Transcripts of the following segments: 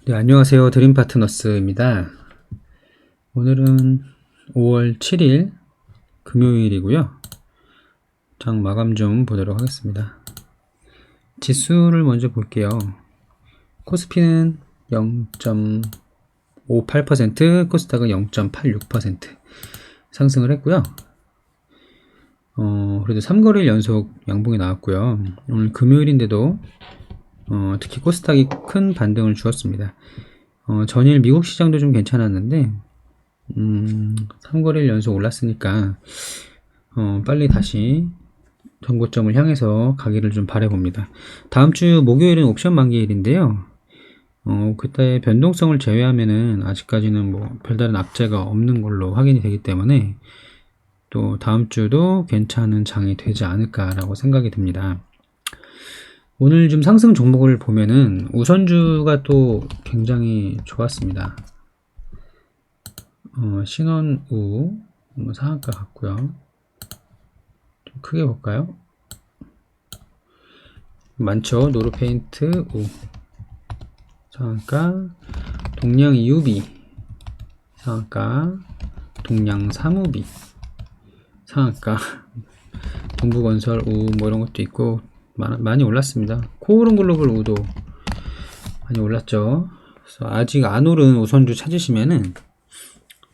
네, 안녕하세요. 드림파트너스입니다. 오늘은 5월 7일 금요일이고요. 장 마감 좀 보도록 하겠습니다. 지수를 먼저 볼게요. 코스피는 0.58%, 코스닥은 0.86% 상승을 했고요. 그래도 3거래일 연속 양봉이 나왔고요. 오늘 금요일인데도 특히 코스닥이 큰 반등을 주었습니다. 전일 미국 시장도 좀 괜찮았는데 3거래일 연속 올랐으니까 빨리 다시 전고점을 향해서 가기를 좀 바라봅니다. 다음 주 목요일은 옵션 만기일인데요. 그때 변동성을 제외하면은 아직까지는 뭐 별다른 악재가 없는 걸로 확인이 되기 때문에 또 다음 주도 괜찮은 장이 되지 않을까라고 생각이 듭니다. 오늘 좀 상승 종목을 보면은 우선주가 또 굉장히 좋았습니다. 신원우 상한가 같고요. 좀 크게 볼까요? 많죠. 노르페인트 우 상한가, 동양 이유비 상한가, 동양 사무비 상한가, 동부건설 우 뭐 이런 것도 있고 많이 올랐습니다. 코오롱 글로벌 우도 많이 올랐죠. 그래서 아직 안 오른 우선주 찾으시면은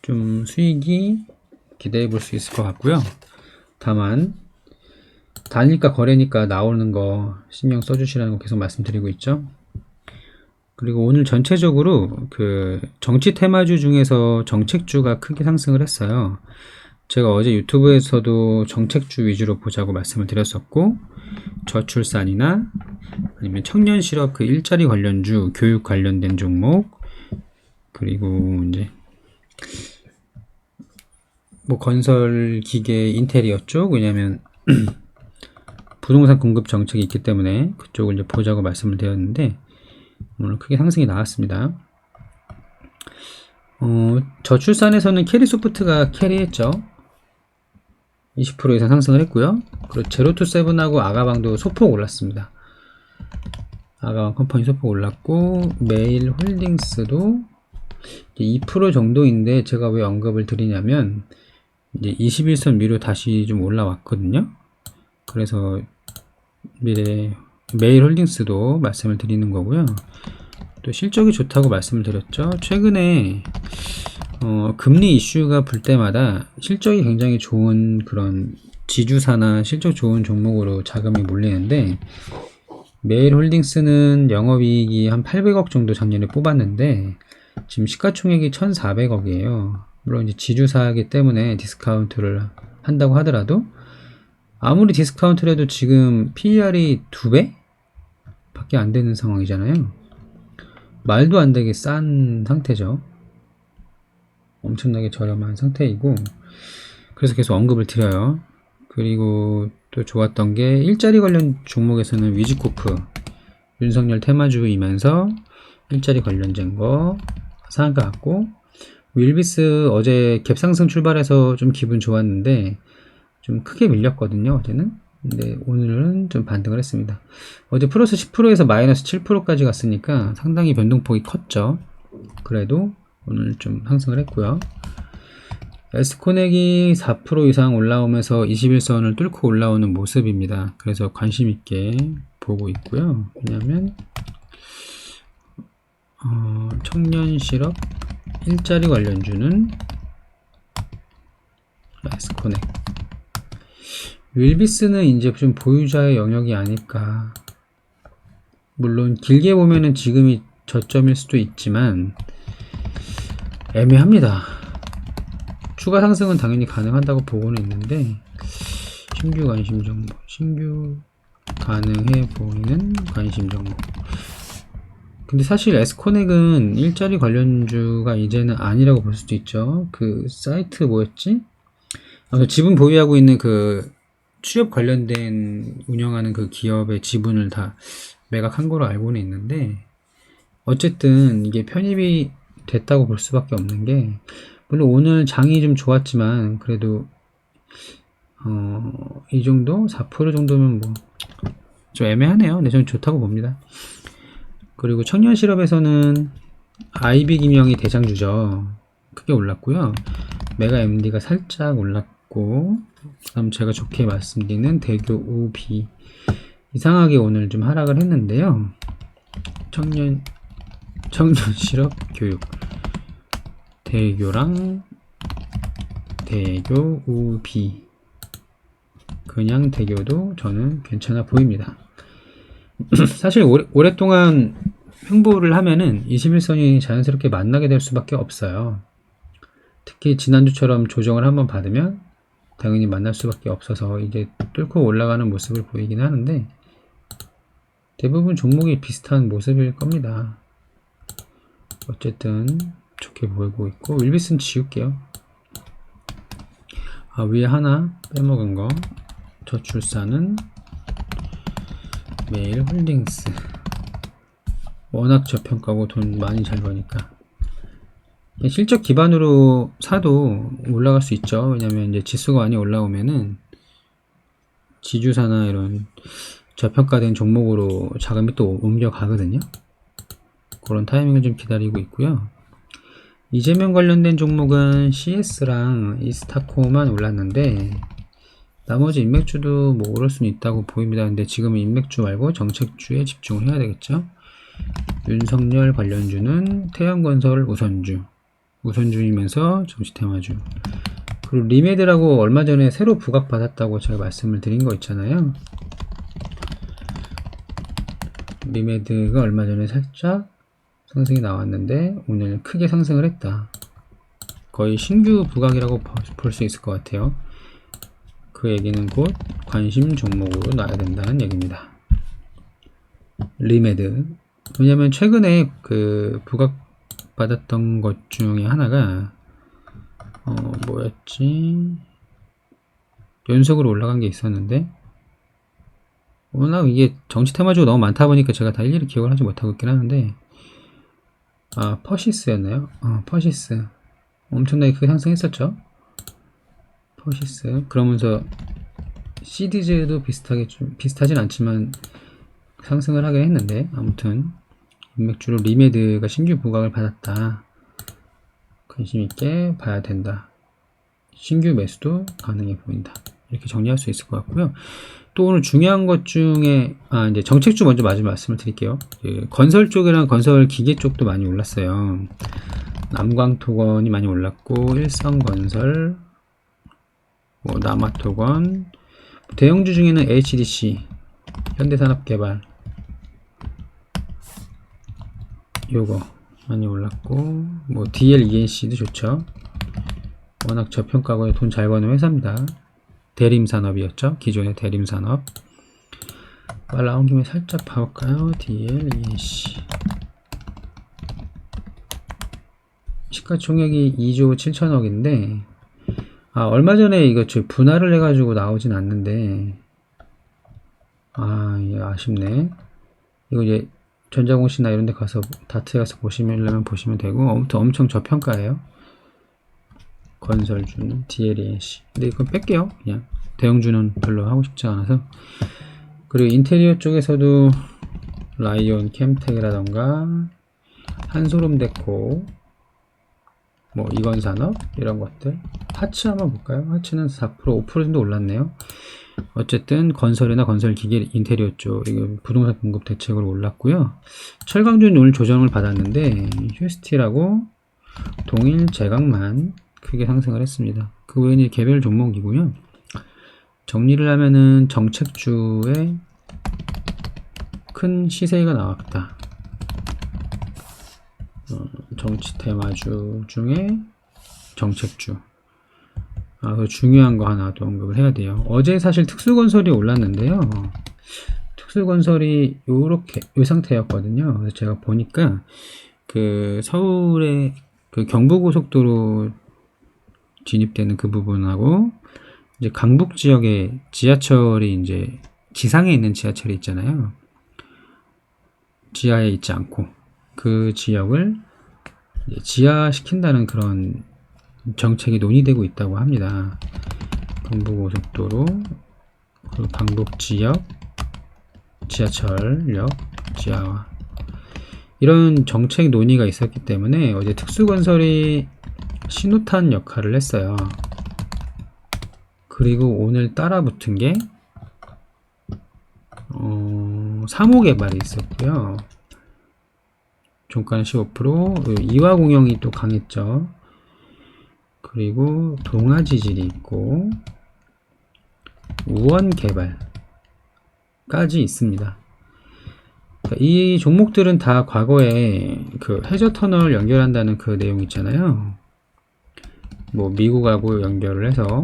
좀 수익이 기대해 볼 수 있을 것 같고요. 다만 단일가 거래니까 나오는 거 신경 써주시라는 거 계속 말씀드리고 있죠. 그리고 오늘 전체적으로 그 정치 테마주 중에서 정책주가 크게 상승을 했어요. 제가 어제 유튜브에서도 정책주 위주로 보자고 말씀을 드렸었고, 저출산이나 아니면 청년 실업 그 일자리 관련주, 교육 관련된 종목, 그리고 이제 뭐 건설 기계 인테리어 쪽, 왜냐면 부동산 공급 정책이 있기 때문에 그쪽을 이제 보자고 말씀을 드렸는데 오늘 크게 상승이 나왔습니다. 저출산에서는 캐리소프트가 캐리했죠. 20% 이상 상승을 했고요. 그리고 제로투세븐하고 아가방도 소폭 올랐습니다. 아가방 컴퍼니 소폭 올랐고, 메일홀딩스도 2% 정도인데 제가 왜 언급을 드리냐면 이제 21선 위로 다시 좀 올라왔거든요. 그래서 메일홀딩스도 말씀을 드리는 거고요. 또 실적이 좋다고 말씀을 드렸죠. 최근에 금리 이슈가 불 때마다 실적이 굉장히 좋은 그런 지주사나 실적 좋은 종목으로 자금이 몰리는데, 메일홀딩스는 영업이익이 한 800억 정도 작년에 뽑았는데 지금 시가총액이 1400억이에요. 물론 이제 지주사이기 때문에 디스카운트를 한다고 하더라도 아무리 디스카운트를 해도 지금 PER이 2배? 밖에 안 되는 상황이잖아요. 말도 안 되게 싼 상태죠. 엄청나게 저렴한 상태이고, 그래서 계속 언급을 드려요. 그리고 또 좋았던 게 일자리 관련 종목에서는 위즈코프 윤석열 테마주이면서 일자리 관련된 거 상한가 같고, 윌비스 어제 갭상승 출발해서 좀 기분 좋았는데 좀 크게 밀렸거든요, 어제는. 근데 오늘은 좀 반등을 했습니다. 어제 플러스 10%에서 마이너스 7%까지 갔으니까 상당히 변동폭이 컸죠. 그래도 오늘 좀 상승을 했고요. 에스코넥이 4% 이상 올라오면서 21선을 뚫고 올라오는 모습입니다. 그래서 관심 있게 보고 있고요. 왜냐하면 청년 실업 일자리 관련주는 에스코넥, 윌비스는 이제 좀 보유자의 영역이 아닐까. 물론 길게 보면은 지금이 저점일 수도 있지만 애매합니다. 추가 상승은 당연히 가능하다고 보고는 있는데, 신규 관심 종목, 신규 가능해 보이는 관심 종목. 근데 사실 에스코넥은 일자리 관련주가 이제는 아니라고 볼 수도 있죠. 그 사이트 뭐였지? 지분 보유하고 있는 그 취업 관련된 운영하는 그 기업의 지분을 다 매각한 거로 알고는 있는데, 어쨌든 이게 편입이 됐다고 볼 수밖에 없는 게, 물론 오늘 장이 좀 좋았지만 그래도 이 정도? 4% 정도면 뭐 좀 애매하네요. 근데 저는 좋다고 봅니다. 그리고 청년 실업에서는 IB 김영이 대장주죠. 크게 올랐고요. 메가 MD가 살짝 올랐고, 그다음 제가 좋게 말씀드리는 대교 우비 이상하게 오늘 좀 하락을 했는데요. 청년 실업 교육 대교랑 대교 우비 그냥 대교도 저는 괜찮아 보입니다. 사실 오랫동안 횡보를 하면은 21선이 자연스럽게 만나게 될 수밖에 없어요. 특히 지난주처럼 조정을 한번 받으면 당연히 만날 수밖에 없어서 이제 뚫고 올라가는 모습을 보이긴 하는데 대부분 종목이 비슷한 모습일 겁니다. 어쨌든 좋게 보이고 있고, 윌비스는 지울게요. 위에 하나 빼먹은 거, 저출산은 메일홀딩스. 워낙 저평가고 돈 많이 잘 버니까 실적 기반으로 사도 올라갈 수 있죠. 왜냐면 이제 지수가 많이 올라오면은 지주사나 이런 저평가된 종목으로 자금이 또 옮겨가거든요. 그런 타이밍을 좀 기다리고 있고요. 이재명 관련된 종목은 CS랑 이스타코만 올랐는데 나머지 인맥주도 뭐 오를 수는 있다고 보입니다. 근데 지금은 인맥주 말고 정책주에 집중을 해야 되겠죠. 윤석열 관련주는 태양건설 우선주이면서 정치테마주. 그리고 리메드라고 얼마 전에 새로 부각받았다고 제가 말씀을 드린 거 있잖아요. 리메드가 얼마 전에 살짝 상승이 나왔는데 오늘 크게 상승을 했다. 거의 신규 부각이라고 볼 수 있을 것 같아요. 그 얘기는 곧 관심 종목으로 놔야 된다는 얘기입니다. 리메드. 왜냐면 최근에 그 부각 받았던 것 중에 하나가 뭐였지? 연속으로 올라간 게 있었는데 워낙 이게 정치 테마주가 너무 많다 보니까 제가 다 일일이 기억을 하지 못하고 있긴 하는데 퍼시스였나요? 퍼시스 엄청나게 크게 상승했었죠. 퍼시스. 그러면서 시디즈도 비슷하진 않지만 상승을 하긴 했는데, 아무튼 인맥주로 리메드가 신규 부각을 받았다. 관심 있게 봐야 된다. 신규 매수도 가능해 보인다. 이렇게 정리할 수 있을 것 같고요. 또 오늘 중요한 것 중에 이제 정책주 먼저 마저 말씀을 드릴게요. 건설 쪽이랑 건설 기계 쪽도 많이 올랐어요. 남광토건이 많이 올랐고, 일성건설, 남아토건, 대형주 중에는 HDC, 현대산업개발, 요거 많이 올랐고, DLENC도 좋죠. 워낙 저평가고에 돈 잘 버는 회사입니다. 대림산업이었죠. 기존의 대림산업. 말 나온 김에 살짝 봐볼까요? DLENC. 시가총액이 2조 7천억인데, 얼마 전에 이거 분할을 해가지고 나오진 않는데, 이게 아쉽네. 이거 이제 전자공시나 이런 데 가서, 다트에 가서 보시면 되고, 아무튼 엄청 저평가예요. 건설주는 DLENC. 근데 이건 뺄게요. 그냥. 대형주는 별로 하고 싶지 않아서. 그리고 인테리어 쪽에서도 라이온 캠텍이라던가, 한솔홈데코, 이건산업 이런 것들. 하츠 한번 볼까요? 하츠는 4% 5% 정도 올랐네요. 어쨌든 건설이나 건설 기계 인테리어 쪽 이거 부동산 공급 대책으로 올랐고요. 철강주는 오늘 조정을 받았는데 휴스티라고 동일 제각만 크게 상승을 했습니다. 그 외에는 개별 종목이고요. 정리를 하면은 정책주에 큰 시세가 나왔다. 정치 테마주 중에 정책주. 중요한 거 하나 또 언급을 해야 돼요. 어제 사실 특수건설이 올랐는데요. 특수건설이 요렇게 이 상태였거든요. 그래서 제가 보니까 그 서울의 그 경부고속도로 진입되는 그 부분하고 이제 강북 지역에 지하철이 이제 지상에 있는 지하철이 있잖아요. 지하에 있지 않고 그 지역을 지하시킨다는 그런 정책이 논의되고 있다고 합니다. 경부고속도로, 그리고 강북 지역, 지하철역, 지하화. 이런 정책 논의가 있었기 때문에 어제 특수건설이 신호탄 역할을 했어요. 그리고 오늘 따라 붙은 게 사모개발이 있었고요. 종가는 15%, 이화공영이 또 강했죠. 그리고 동아지질이 있고 우원개발까지 있습니다. 이 종목들은 다 과거에 그 해저터널 연결한다는 그 내용 있잖아요. 뭐 미국하고 연결을 해서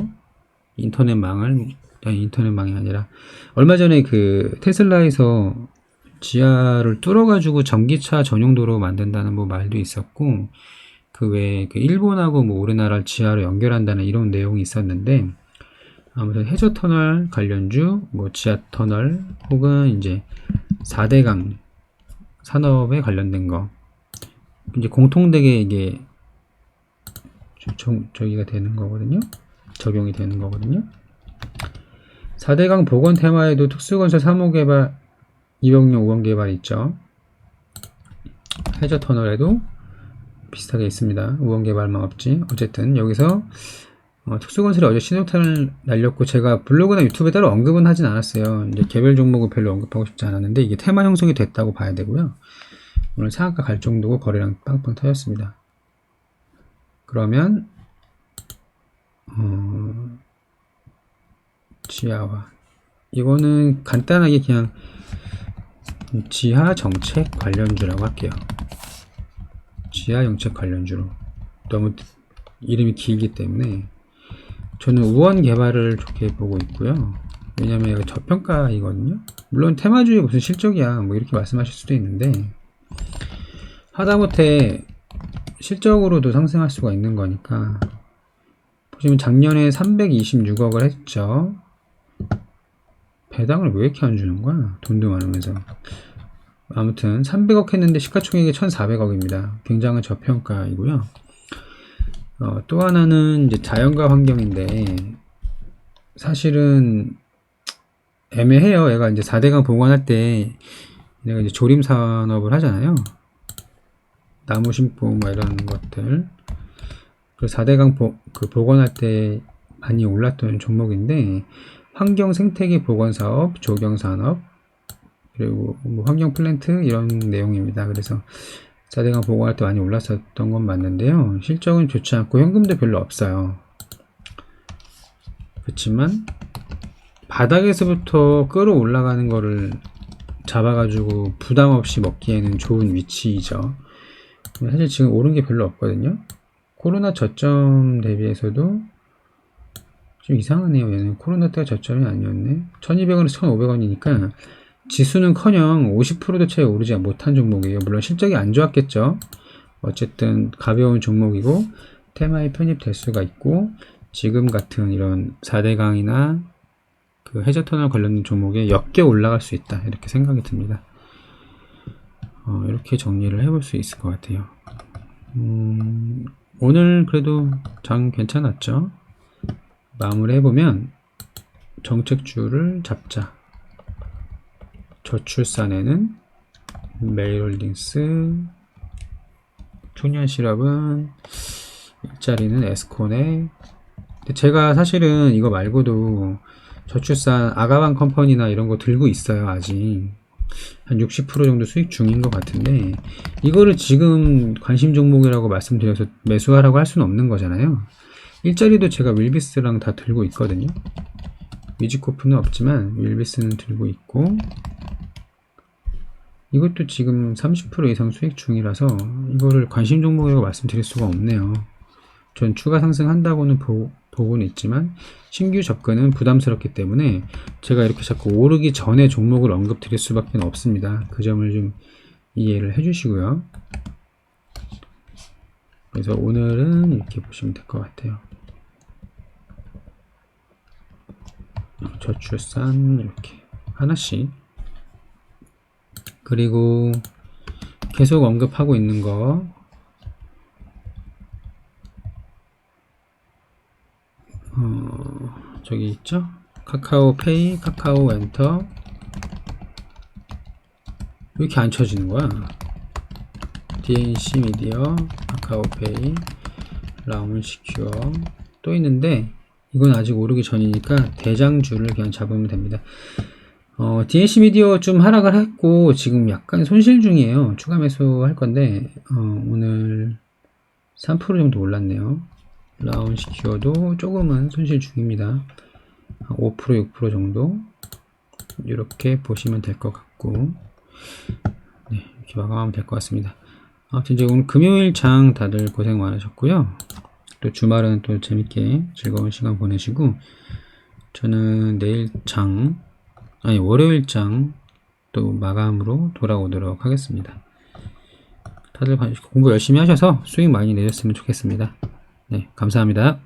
인터넷망이 아니라 얼마 전에 그 테슬라에서 지하를 뚫어가지고 전기차 전용도로 만든다는 뭐 말도 있었고, 그 외에 그 일본하고 뭐 우리나라를 지하로 연결한다는 이런 내용이 있었는데, 아무튼 해저터널 관련주, 뭐 지하터널 혹은 이제 4대강 산업에 관련된 거 이제 공통되게 이게 저기가 되는 거거든요. 적용이 되는 거거든요. 4대강 복원 테마에도 특수건설 3호 개발, 200년 5원 개발 있죠. 해저터널에도 비슷하게 있습니다. 5원 개발만 없지. 어쨌든 여기서 특수건설이 어제 신호탄을 날렸고, 제가 블로그나 유튜브에 따로 언급은 하진 않았어요. 이제 개별 종목은 별로 언급하고 싶지 않았는데 이게 테마 형성이 됐다고 봐야 되고요. 오늘 상한가 갈 정도고 거래량 빵빵 터졌습니다. 그러면 지하화, 이거는 간단하게 그냥 지하 정책 관련주라고 할게요. 지하 정책 관련주로. 너무 이름이 길기 때문에 저는 우원 개발을 좋게 보고 있고요. 왜냐면 이거 저평가이거든요. 물론 테마주에 무슨 실적이야 뭐 이렇게 말씀하실 수도 있는데, 하다못해 실적으로도 상승할 수가 있는 거니까. 보시면 작년에 326억을 했죠. 배당을 왜 이렇게 안 주는 거야? 돈도 많으면서. 아무튼 300억 했는데 시가총액이 1,400억입니다. 굉장한 저평가이고요. 또 하나는 이제 자연과 환경인데, 사실은 애매해요. 얘가 이제 4대강 복원할 때 내가 이제 조림 산업을 하잖아요. 나무 심고 뭐 이런 것들. 그 4대강 복원할 때 많이 올랐던 종목인데, 환경 생태계 복원 사업, 조경 산업, 그리고 뭐 환경 플랜트 이런 내용입니다. 그래서 4대강 복원할 때 많이 올랐었던 건 맞는데요. 실적은 좋지 않고 현금도 별로 없어요. 그렇지만 바닥에서부터 끌어올라가는 거를 잡아가지고 부담 없이 먹기에는 좋은 위치이죠. 사실 지금 오른 게 별로 없거든요. 코로나 저점 대비해서도 좀 이상하네요. 얘는 코로나 때가 저점이 아니었네. 1200원에서 1500원이니까 지수는커녕 50%도 채 오르지 못한 종목이에요. 물론 실적이 안 좋았겠죠. 어쨌든 가벼운 종목이고 테마에 편입될 수가 있고, 지금 같은 이런 4대강이나 그 해저터널 관련된 종목에 엮여 올라갈 수 있다, 이렇게 생각이 듭니다. 이렇게 정리를 해볼 수 있을 것 같아요. 오늘 그래도 장 괜찮았죠. 마무리 해보면 정책주를 잡자. 저출산에는 메일홀딩스, 청년실업은 일자리는 에스코네. 제가 사실은 이거 말고도 저출산 아가방 컴퍼니나 이런 거 들고 있어요. 아직 한 60% 정도 수익 중인 것 같은데, 이거를 지금 관심 종목이라고 말씀드려서 매수하라고 할 수는 없는 거잖아요. 일자리도 제가 윌비스랑 다 들고 있거든요. 위지코프는 없지만 윌비스는 들고 있고, 이것도 지금 30% 이상 수익 중이라서 이거를 관심 종목이라고 말씀드릴 수가 없네요. 전 추가 상승한다고는 보고는 있지만 신규 접근은 부담스럽기 때문에 제가 이렇게 자꾸 오르기 전에 종목을 언급드릴 수밖에 없습니다. 그 점을 좀 이해를 해주시고요. 그래서 오늘은 이렇게 보시면 될 것 같아요. 저출산 이렇게 하나씩, 그리고 계속 언급하고 있는 거 저기 있죠? 카카오페이, 카카오엔터. 왜 이렇게 안 쳐지는 거야? DNC 미디어, 카카오페이, 라운 시큐어 또 있는데 이건 아직 오르기 전이니까 대장주를 그냥 잡으면 됩니다. DNC 미디어 좀 하락을 했고 지금 약간 손실 중이에요. 추가 매수 할 건데 오늘 3% 정도 올랐네요. 라운 시큐어도 조금은 손실 중입니다. 5% 6% 정도 이렇게 보시면 될 것 같고, 네, 이렇게 마감하면 될 것 같습니다. 아무튼 이제 오늘 금요일 장 다들 고생 많으셨고요. 또 주말은 또 재밌게 즐거운 시간 보내시고, 저는 내일 장, 아니 월요일 장 또 마감으로 돌아오도록 하겠습니다. 다들 공부 열심히 하셔서 수익 많이 내셨으면 좋겠습니다. 네, 감사합니다.